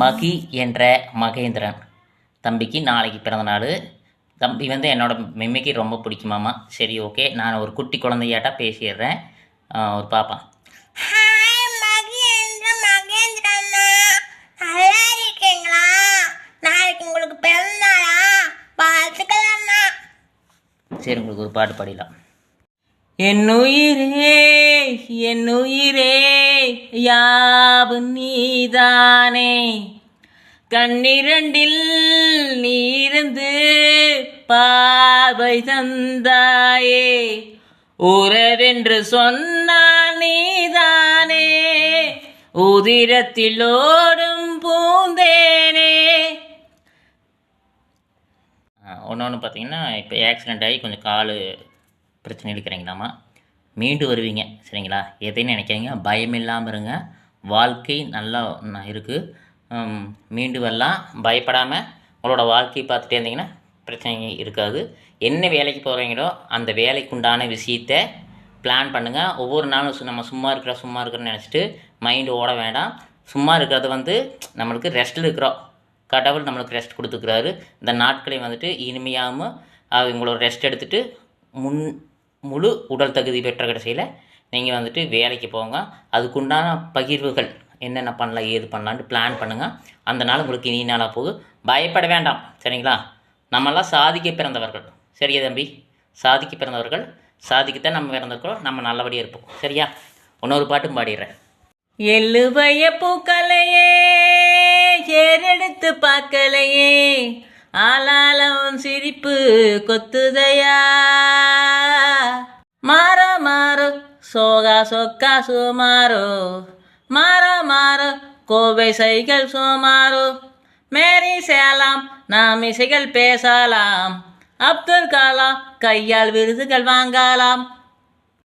மகி என்ற மகேந்திரன் தம்பிக்கு நாளைக்கு பிறந்த நாள். தம்பி வந்து என்னோடய மெம்மிக்கு ரொம்ப பிடிக்குமாம்மா. சரி, ஓகே, நான் ஒரு குட்டி குழந்தையாட்டா பேசிடுறேன். ஒரு பாப்பா. சரி, உங்களுக்கு ஒரு பாட்டு பாடிடலாம். என்னுயிரே என்னுயிரே யாவும் நீதானே, கண்ணிரண்டில் நீருந்து பார்வை தந்தாயே, உறவென்று சொன்னால் நீதானே, உதிரத்தில் ஓடும் பூந்தேனே. ஒன்று பார்த்தீங்கன்னா, இப்போ ஆக்சிடெண்ட் ஆகி கொஞ்சம் கால் பிரச்சனை இருக்கிறீங்களாம்மா. மீண்டு வருவீங்க, சரிங்களா? எதையும் நினைக்காதீங்க, பயம் இல்லாமல் இருங்க. வாழ்க்கை நல்லா இருக்குது, மீண்டு வரலாம். பயப்படாமல் உங்களோட வாழ்க்கையை பார்த்துட்டே இருந்தீங்கன்னா பிரச்சனை இருக்காது. என்ன வேலைக்கு போகிறீங்களோ அந்த வேலைக்குண்டான விஷயத்தை பிளான் பண்ணுங்கள். ஒவ்வொரு நாளும் நம்ம சும்மா இருக்கிறோன்னு நினச்சிட்டு மைண்டு ஓட வேண்டாம். சும்மா இருக்கிறது வந்து நம்மளுக்கு ரெஸ்ட்டில் இருக்கிறோம். கடவுள் நம்மளுக்கு ரெஸ்ட் கொடுத்துக்கிறாரு. இந்த நாட்களை வந்துட்டு இனிமையாகவும் உங்களோட ரெஸ்ட் எடுத்துகிட்டு முழு உடல் தகுதி பெற்ற கடைசியில் நீங்கள் வந்துட்டு வேலைக்கு போங்க. அதுக்குண்டான பகிர்வுகள் என்னென்ன பண்ணலாம், ஏது பண்ணலான்ட்டு பிளான் பண்ணுங்கள். அந்த நாள் உங்களுக்கு இனி நாளாக போகும். பயப்பட வேண்டாம், சரிங்களா? நம்மெல்லாம் சாதிக்க பிறந்தவர்கள், சரியா தம்பி? சாதிக்க பிறந்தவர்கள், சாதிக்கத்தான் நம்ம பிறந்திருக்கிறோம். நம்ம நல்லபடியாக இருப்போம், சரியா? இன்னொரு பாட்டும் பாடிடுறேன். எள்ளுவைய பூக்களையே ஏறெடுத்து பார்க்கலையே, ஆளாளம் சிரிப்பு கொத்துதையா, மாறோ மாறோ சோகா சொக்கா சுமாரோ, மாறோ மாறோ கோவை சைகள் சுமாரோ, மேரி சேலாம் நாம் இசைகள் பேசலாம், அப்துல் கலாம் கையால் விருதுகள் வாங்கலாம்.